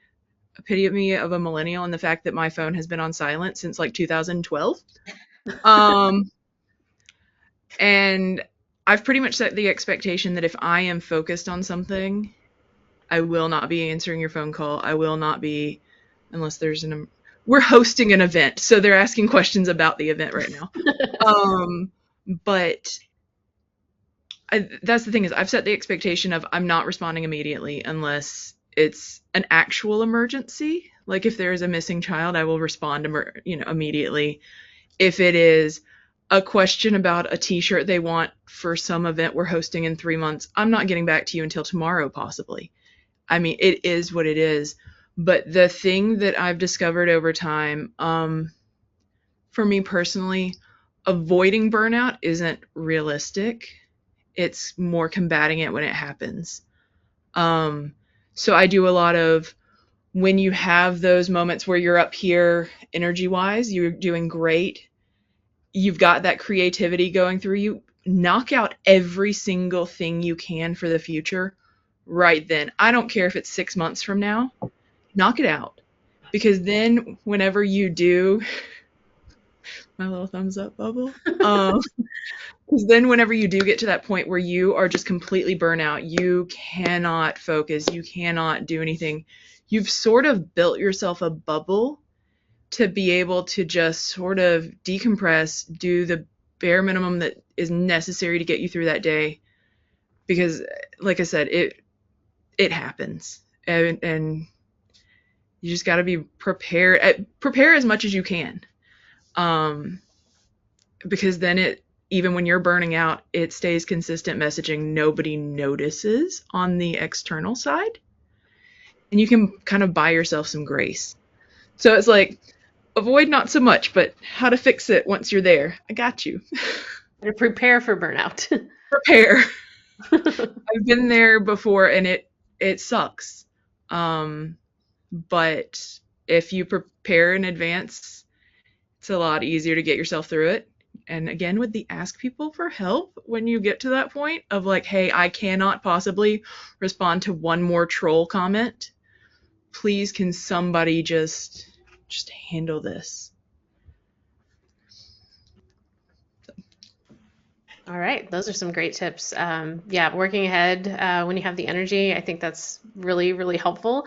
epitome of a millennial in the fact that my phone has been on silent since like 2012. And I've pretty much set the expectation that if I am focused on something, I will not be answering your phone call. I will not be, unless there's we're hosting an event, so they're asking questions about the event right now. But that's the thing is I've set the expectation of I'm not responding immediately unless it's an actual emergency. Like if there is a missing child, I will respond immediately. If it is a question about a t-shirt they want for some event we're hosting in 3 months, I'm not getting back to you until tomorrow, possibly. I mean, it is what it is. But the thing that I've discovered over time, for me personally, avoiding burnout isn't realistic. It's more combating it when it happens. So I do a lot of when you have those moments where you're up here energy-wise, you're doing great, you've got that creativity going through you, knock out every single thing you can for the future right then. I don't care if it's 6 months from now, knock it out. Because then whenever you do, my little thumbs up bubble, because then whenever you do get to that point where you are just completely burnt out, you cannot focus, you cannot do anything, you've sort of built yourself a bubble to be able to just sort of decompress, do the bare minimum that is necessary to get you through that day. Because, like I said, it happens. And you just got to be prepared. Prepare as much as you can. Because then even when you're burning out, it stays consistent messaging. Nobody notices on the external side. And you can kind of buy yourself some grace. So it's like, avoid not so much, but how to fix it once you're there. I got you. To prepare for burnout. Prepare. I've been there before and it sucks. But if you prepare in advance, it's a lot easier to get yourself through it. And again, with the ask people for help when you get to that point of like, hey, I cannot possibly respond to one more troll comment. Please, can somebody just handle this? All right, those are some great tips. Working ahead when you have the energy, I think that's really, really helpful.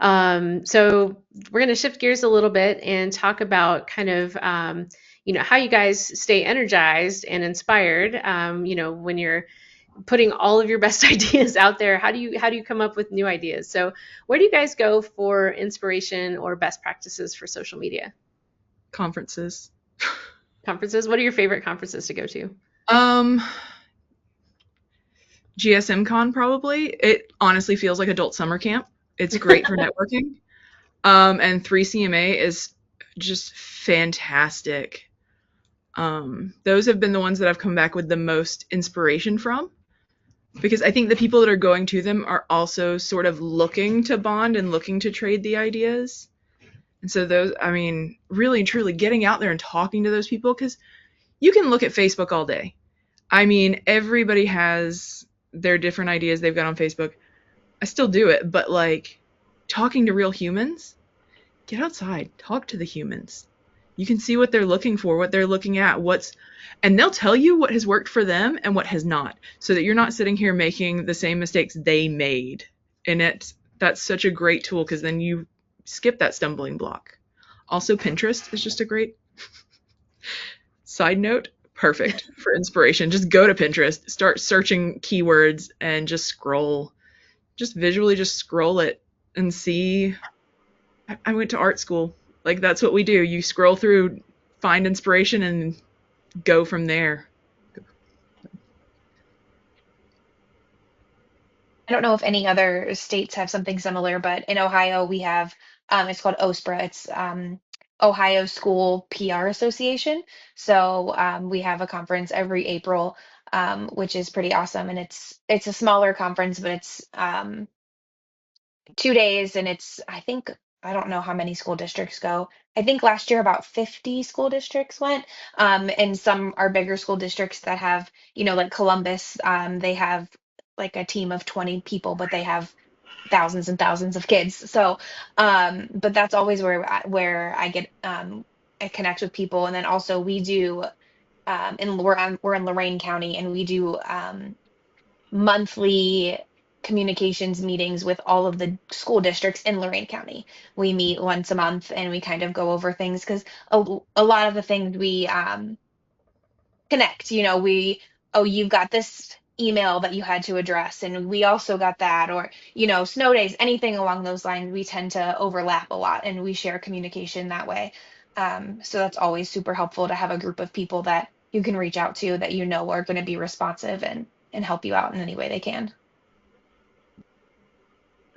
So we're going to shift gears a little bit and talk about kind of, how you guys stay energized and inspired, when you're putting all of your best ideas out there. How do you come up with new ideas? So where do you guys go for inspiration or best practices for social media? Conferences. Conferences? What are your favorite conferences to go to? GSM Con probably. It honestly feels like adult summer camp. It's great for networking. And 3CMA is just fantastic. Those have been the ones that I've come back with the most inspiration from, because I think the people that are going to them are also sort of looking to bond and looking to trade the ideas. And so those, I mean, really and truly getting out there and talking to those people, because you can look at Facebook all day. I mean, everybody has their different ideas they've got on Facebook. I still do it, but like talking to real humans, get outside, talk to the humans. You can see what they're looking for, what they're looking at, and they'll tell you what has worked for them and what has not, so that you're not sitting here making the same mistakes they made. And that's such a great tool, because then you skip that stumbling block. Also, Pinterest is just a great side note, perfect for inspiration. Just go to Pinterest, start searching keywords, and just scroll. Just visually just scroll it and see. I went to art school. Like, that's what we do. You scroll through, find inspiration, and go from there. I don't know if any other states have something similar, but in Ohio we have it's called OSPRA. It's Ohio School PR Association. So we have a conference every April, which is pretty awesome, and it's a smaller conference, but it's 2 days, and I don't know how many school districts go. I think last year about 50 school districts went, and some are bigger school districts that have, like Columbus, they have like a team of 20 people, but they have thousands and thousands of kids. So, but that's always where I get I connect with people, and then also we do, and we're in Lorain County, and we do monthly communications meetings with all of the school districts in Lorain County. We meet once a month and we kind of go over things, because a lot of the things we connect, oh, you've got this email that you had to address, and we also got that, or, snow days, anything along those lines, we tend to overlap a lot and we share communication that way. So that's always super helpful to have a group of people that you can reach out to, that are going to be responsive and help you out in any way they can.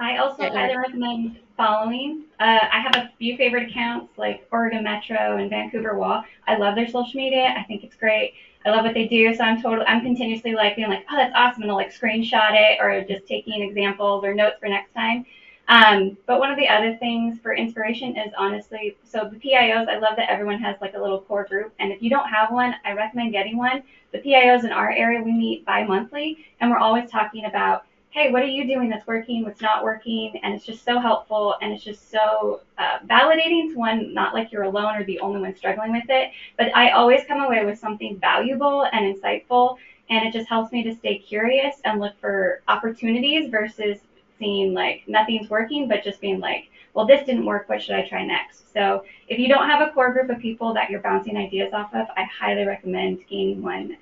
I also highly recommend following. I have a few favorite accounts like Oregon Metro and Vancouver Wall. I love their social media. I think it's great. I love what they do. So I'm continuously like being like, oh, that's awesome. And I'll like screenshot it, or just taking examples or notes for next time. But one of the other things for inspiration is honestly, so the PIOs, I love that everyone has like a little core group. And if you don't have one, I recommend getting one. The PIOs in our area, we meet bi-monthly, and we're always talking about, hey, what are you doing that's working, what's not working? And it's just so helpful, and it's just so validating to one, not like you're alone or the only one struggling with it. But I always come away with something valuable and insightful, and it just helps me to stay curious and look for opportunities versus seeing like nothing's working, but just being like, well, this didn't work, what should I try next? So if you don't have a core group of people that you're bouncing ideas off of, I highly recommend gaining one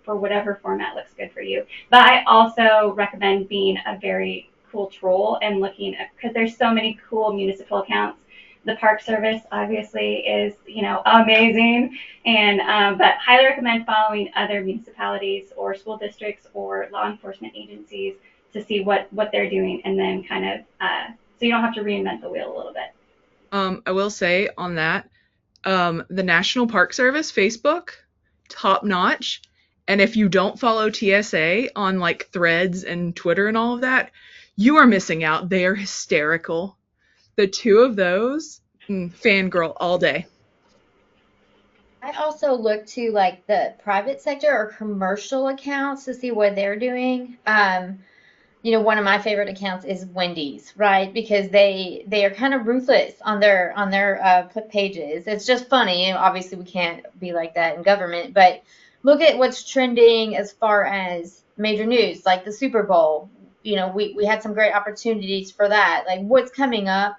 for whatever format looks good for you. But I also recommend being a very cool troll and looking at, because there's so many cool municipal accounts. The Park Service obviously is, amazing, and but highly recommend following other municipalities or school districts or law enforcement agencies to see what they're doing, and then kind of so you don't have to reinvent the wheel a little bit. I will say on that, the National Park Service Facebook, top notch. And if you don't follow TSA on like Threads and Twitter and all of that, you are missing out. They are hysterical. The two of those, fangirl all day. I also look to like the private sector or commercial accounts to see what they're doing. One of my favorite accounts is Wendy's, right? Because they are kind of ruthless on their pages. It's just funny. Obviously, we can't be like that in government, but look at what's trending as far as major news, like the Super Bowl. We had some great opportunities for that. Like what's coming up,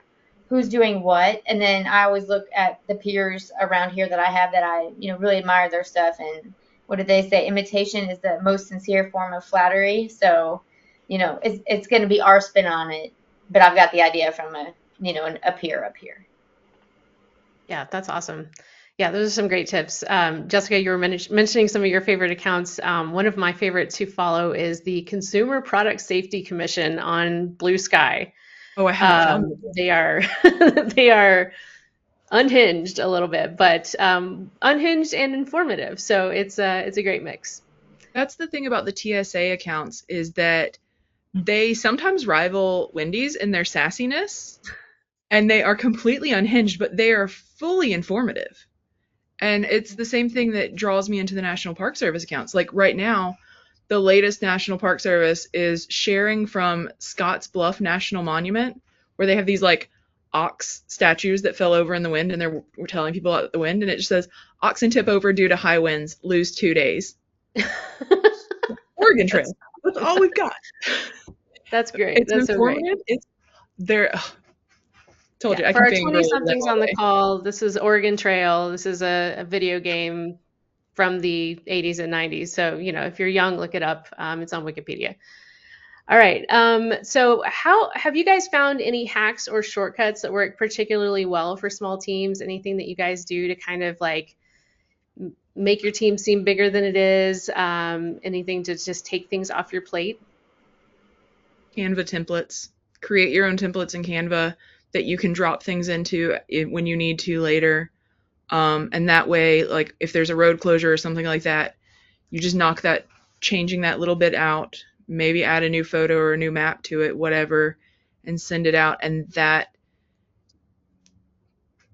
who's doing what, and then I always look at the peers around here that I have that I really admire their stuff. And what did they say? Imitation is the most sincere form of flattery. So it's going to be our spin on it, but I've got the idea from a peer up here. Yeah, that's awesome. Yeah, those are some great tips. Jessica, you were mentioning some of your favorite accounts. One of my favorites to follow is the Consumer Product Safety Commission on Blue Sky. Oh, I haven't found them. They are unhinged a little bit, but unhinged and informative. So it's a great mix. That's the thing about the TSA accounts, is that they sometimes rival Wendy's in their sassiness, and they are completely unhinged, but they are fully informative. And it's the same thing that draws me into the National Park Service accounts. Like right now, the latest National Park Service is sharing from Scotts Bluff National Monument, where they have these like ox statues that fell over in the wind, and we're telling people about the wind, and it just says, oxen tip over due to high winds, lose 2 days. Oregon Trail. That's all we've got. That's great. It's That's so great. informative. It's there. Told you, I For can our bang 20-somethings on the call, this is Oregon Trail. This is a video game from the 80s and 90s. So, if you're young, look it up. It's on Wikipedia. All right. So how have you guys found any hacks or shortcuts that work particularly well for small teams? Anything that you guys do to kind of like make your team seem bigger than it is? Anything to just take things off your plate? Canva templates. Create your own templates in Canva that you can drop things into when you need to later. And that way, like if there's a road closure or something like that, you just knock that, changing that little bit out, maybe add a new photo or a new map to it, whatever, and send it out. And that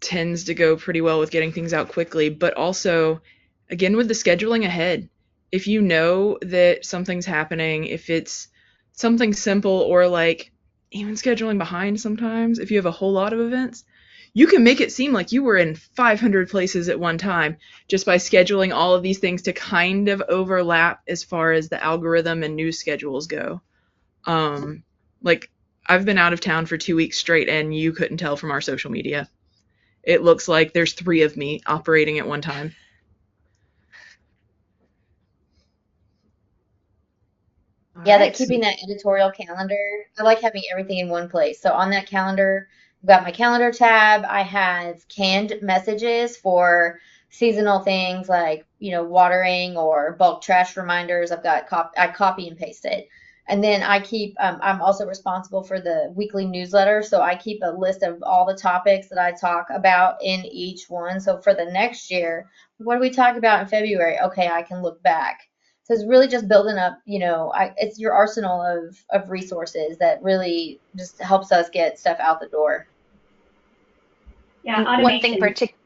tends to go pretty well with getting things out quickly. But also, again, with the scheduling ahead, if you know that something's happening, if it's something simple or like even scheduling behind sometimes, if you have a whole lot of events, you can make it seem like you were in 500 places at one time just by scheduling all of these things to kind of overlap as far as the algorithm and news schedules go. Like I've been out of town for 2 weeks straight and you couldn't tell from our social media. It looks like there's 3 of me operating at one time. Yeah, that keeping that editorial calendar. I like having everything in one place. So on that calendar, I've got my calendar tab. I have canned messages for seasonal things like, watering or bulk trash reminders. I've got I copy and paste it. And then I keep, I'm also responsible for the weekly newsletter. So I keep a list of all the topics that I talk about in each one. So for the next year, what do we talk about in February? Okay, I can look back. So it's really just building up, it's your arsenal of resources that really just helps us get stuff out the door. Yeah, And automation. one thing particular.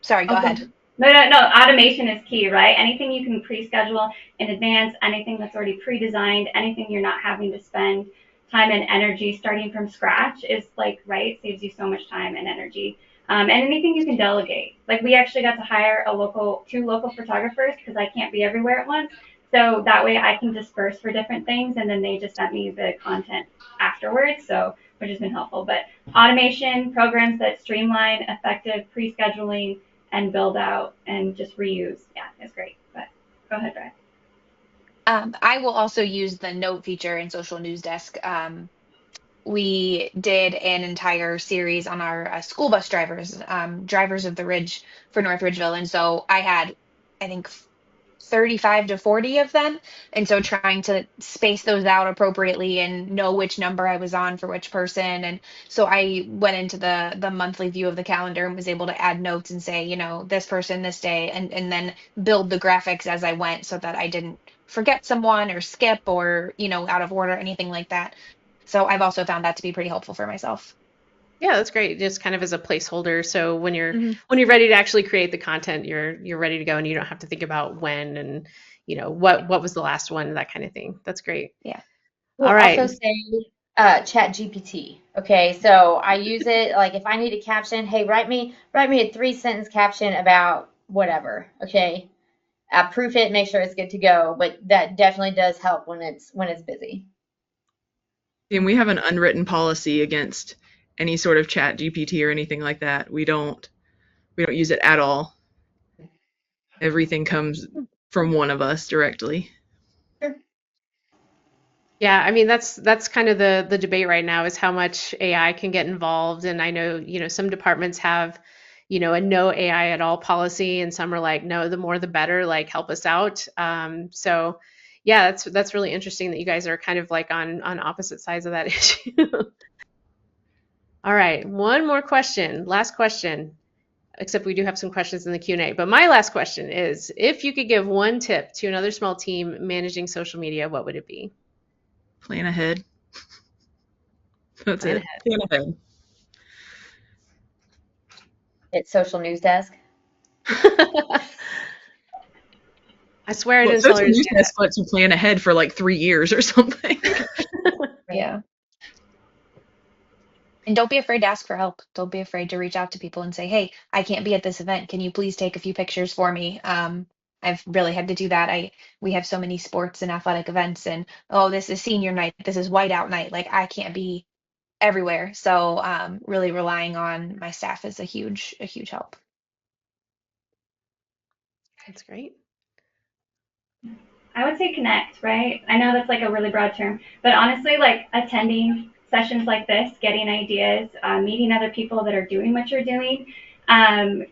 Sorry, go ahead. No. Automation is key, right? Anything you can pre-schedule in advance, anything that's already pre-designed, anything you're not having to spend time and energy starting from scratch is saves you so much time and energy. And anything you can delegate. Like we actually got to hire 2 local photographers because I can't be everywhere at once. So that way I can disperse for different things, and then they just sent me the content afterwards, so which has been helpful. But automation, programs that streamline effective pre-scheduling and build out and just reuse, it's great. But go ahead, Brad. I will also use the note feature in Social News Desk. We did an entire series on our school bus drivers, drivers of the Ridge for North Ridgeville, and so I had, I think, 35 to 40 of them. And so trying to space those out appropriately and know which number I was on for which person. And so I went into the monthly view of the calendar and was able to add notes and say, this person this day, and then build the graphics as I went so that I didn't forget someone or skip or, out of order, anything like that. So I've also found that to be pretty helpful for myself. Yeah, that's great. Just kind of as a placeholder. So when you're ready to actually create the content, you're ready to go, and you don't have to think about when and what was the last one, that kind of thing. That's great. Yeah. All right. Also say Chat GPT. Okay, so I use it like if I need a caption, hey, write me a 3-sentence caption about whatever. Okay, proof it, make sure it's good to go. But that definitely does help when it's busy. And we have an unwritten policy against any sort of Chat GPT or anything like that. We don't use it at all. Everything comes from one of us directly. Sure. Yeah, I mean that's kind of the debate right now is how much AI can get involved, and I know some departments have a no AI at all policy, and some are like, no, the more the better, like help us out. So yeah, that's really interesting that you guys are kind of like on opposite sides of that issue. All right, one more question, last question, except we do have some questions in the Q&A. But my last question is, if you could give one tip to another small team managing social media, what would it be? Plan ahead. That's it. Plan ahead. It's Social News Desk. I swear I didn't tell her to do that. Lets you plan ahead for like 3 years or something. Yeah. And don't be afraid to ask for help. Don't be afraid to reach out to people and say, hey, I can't be at this event. Can you please take a few pictures for me? I've really had to do that. We have so many sports and athletic events, and oh, this is senior night, this is whiteout night. Like I can't be everywhere. So really relying on my staff is a huge help. That's great. I would say connect, right? I know that's like a really broad term, but honestly, like attending sessions like this, getting ideas, meeting other people that are doing what you're doing,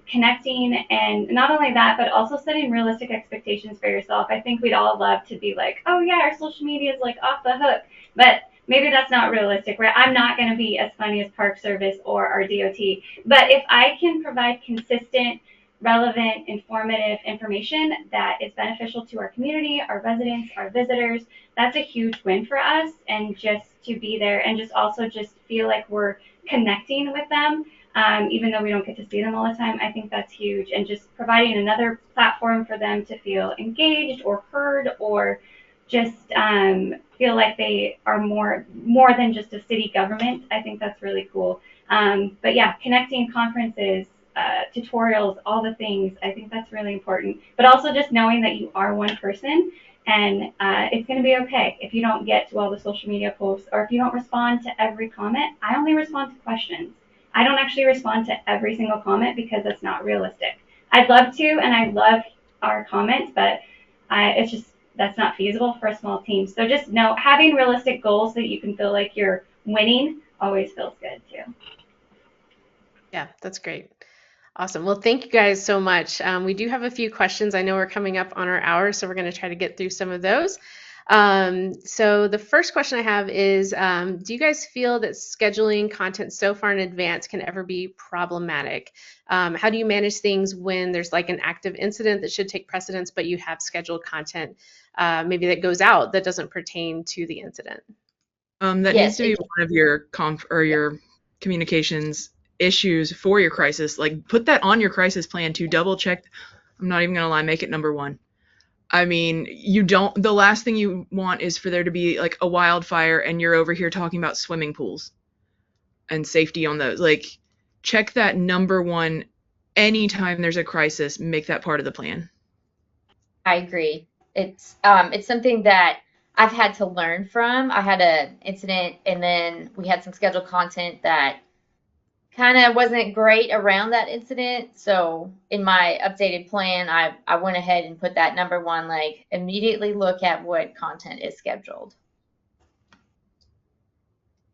connecting, and not only that, but also setting realistic expectations for yourself. I think we'd all love to be like, oh yeah, our social media is like off the hook, but maybe that's not realistic, right? I'm not going to be as funny as Park Service or our DOT, but if I can provide consistent, relevant, informative information that is beneficial to our community, our residents, our visitors, that's a huge win for us. And just to be there and just also just feel like we're connecting with them, even though we don't get to see them all the time, I think that's huge. And just providing another platform for them to feel engaged or heard or just feel like they are more than just a city government. I think that's really cool. But yeah, connecting, conferences, tutorials, all the things. I think that's really important. But also just knowing that you are one person and it's going to be okay if you don't get to all the social media posts or if you don't respond to every comment. I only respond to questions. I don't actually respond to every single comment because that's not realistic. I'd love to, and I love our comments, but it's just that's not feasible for a small team. So just know having realistic goals that you can feel like you're winning always feels good too. Yeah, that's great. Awesome. Well, thank you guys so much. We do have a few questions. I know we're coming up on our hour, so we're going to try to get through some of those. So the first question I have is, do you guys feel that scheduling content so far in advance can ever be problematic? How do you manage things when there's like an active incident that should take precedence, but you have scheduled content maybe that goes out that doesn't pertain to the incident? That needs to be one of your your communications issues for your crisis. Like put that on your crisis plan to double check. I'm not even gonna lie, make it number one. I mean, the last thing you want is for there to be like a wildfire and you're over here talking about swimming pools and safety on those. Like check that number one anytime there's a crisis, make that part of the plan. I agree. It's something that I've had to learn from. I had an incident and then we had some scheduled content that kind of wasn't great around that incident. So in my updated plan, I went ahead and put that number one, like immediately look at what content is scheduled.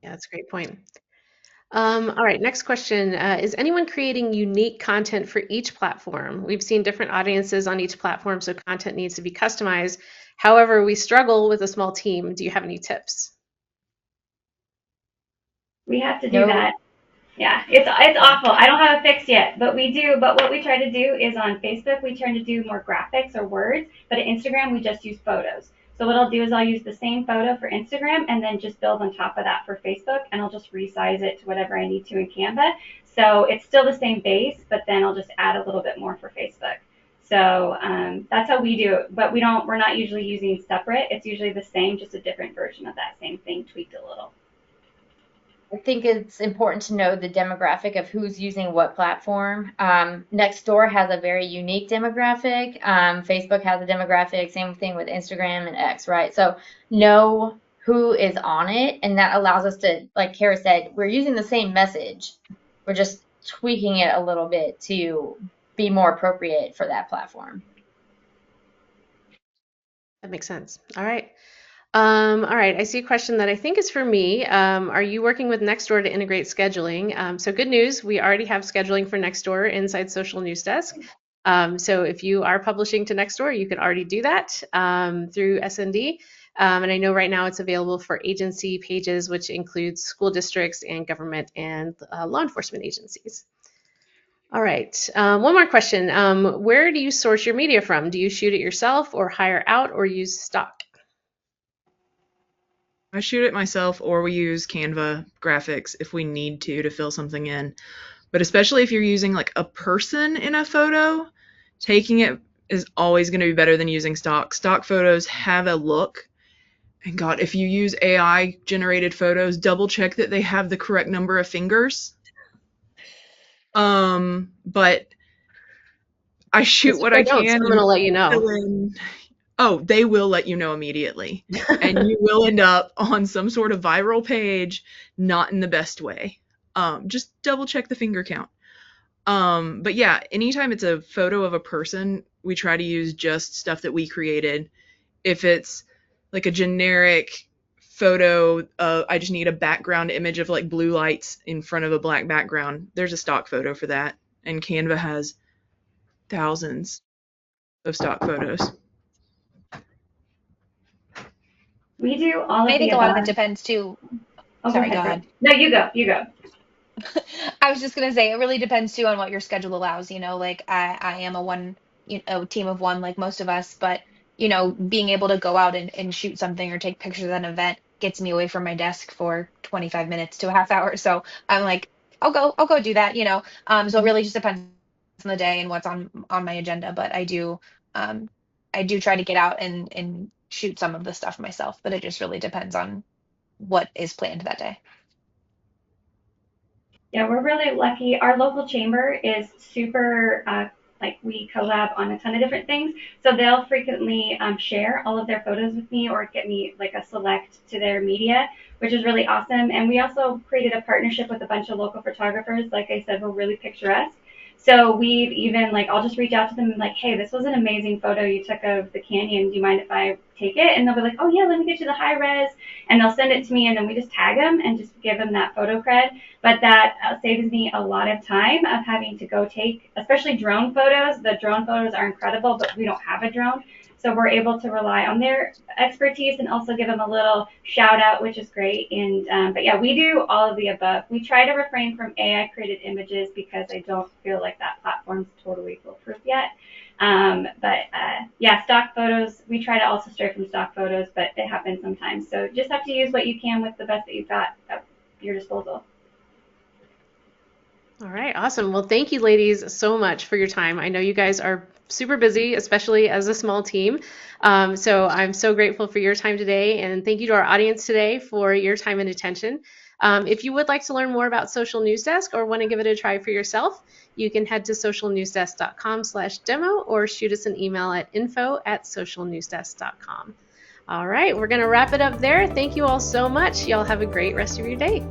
Yeah, that's a great point. All right, next question. Is anyone creating unique content for each platform? We've seen different audiences on each platform, so content needs to be customized. However, we struggle with a small team. Do you have any tips? We have to do that. Yeah, it's awful. I don't have a fix yet, but we do. But what we try to do is on Facebook, we try to do more graphics or words, but at Instagram, we just use photos. So what I'll do is I'll use the same photo for Instagram and then just build on top of that for Facebook, and I'll just resize it to whatever I need to in Canva. So it's still the same base, but then I'll just add a little bit more for Facebook. So that's how we do it. But we're not usually using separate. It's usually the same, just a different version of that same thing tweaked a little. I think it's important to know the demographic of who's using what platform. Nextdoor has a very unique demographic. Facebook has a demographic, same thing with Instagram and X, right? So know who is on it, and that allows us to, like Kara said, we're using the same message. We're just tweaking it a little bit to be more appropriate for that platform. That makes sense. All right. All right, I see a question that I think is for me. Are you working with Nextdoor to integrate scheduling? So good news, we already have scheduling for Nextdoor inside Social News Desk. So if you are publishing to Nextdoor, you can already do that through SND. And I know right now it's available for agency pages, which includes school districts and government and law enforcement agencies. All right, one more question. Where do you source your media from? Do you shoot it yourself or hire out or use stock? I shoot it myself, or we use Canva graphics if we need to fill something in. But especially if you're using like a person in a photo, taking it is always going to be better than using stock. Stock photos have a look, And God, if you use AI generated photos, double check that they have the correct number of fingers. But I shoot what I can. Someone will let you know. Oh, they will let you know immediately. And you will end up on some sort of viral page, not in the best way. Just double check the finger count. But yeah, anytime it's a photo of a person, we try to use just stuff that we created. If it's like a generic photo, I just need a background image of like blue lights in front of a black background, there's a stock photo for that. And Canva has thousands of stock photos. We do all of the I think a above. lot of it depends too. Oh, Sorry, go ahead. No, you go. I was just gonna say it really depends too on what your schedule allows. Like I am a team of one like most of us, but being able to go out and shoot something or take pictures at an event gets me away from my desk for 25 minutes to a half hour. So I'm like, I'll go do that. So it really just depends on the day and what's on my agenda. But I do try to get out and shoot some of the stuff myself. But it just really depends on what is planned that day. Yeah, we're really lucky. Our local chamber is super, we collab on a ton of different things. So they'll frequently share all of their photos with me or get me like a select to their media, which is really awesome. And we also created a partnership with a bunch of local photographers. Like I said, we're really picturesque. So we've even I'll just reach out to them and like, hey, this was an amazing photo you took of the canyon. Do you mind if I take it? And they'll be like, oh yeah, let me get you the high res. And they'll send it to me and then we just tag them and just give them that photo cred. But that saves me a lot of time of having to go take, especially drone photos. The drone photos are incredible, but we don't have a drone. So we're able to rely on their expertise and also give them a little shout out, which is great. And but yeah, we do all of the above. We try to refrain from AI created images because I don't feel like that platform's totally foolproof yet. Yeah, stock photos, we try to also stray from stock photos, but it happens sometimes. So just have to use what you can with the best that you've got at your disposal. All right, awesome. Well, thank you, ladies, so much for your time. I know you guys are super busy, especially as a small team. So I'm so grateful for your time today, and thank you to our audience today for your time and attention. If you would like to learn more about Social News Desk or want to give it a try for yourself, you can head to socialnewsdesk.com/demo or shoot us an email at info@socialnewsdesk.com. All right, we're going to wrap it up there. Thank you all so much. Y'all have a great rest of your day.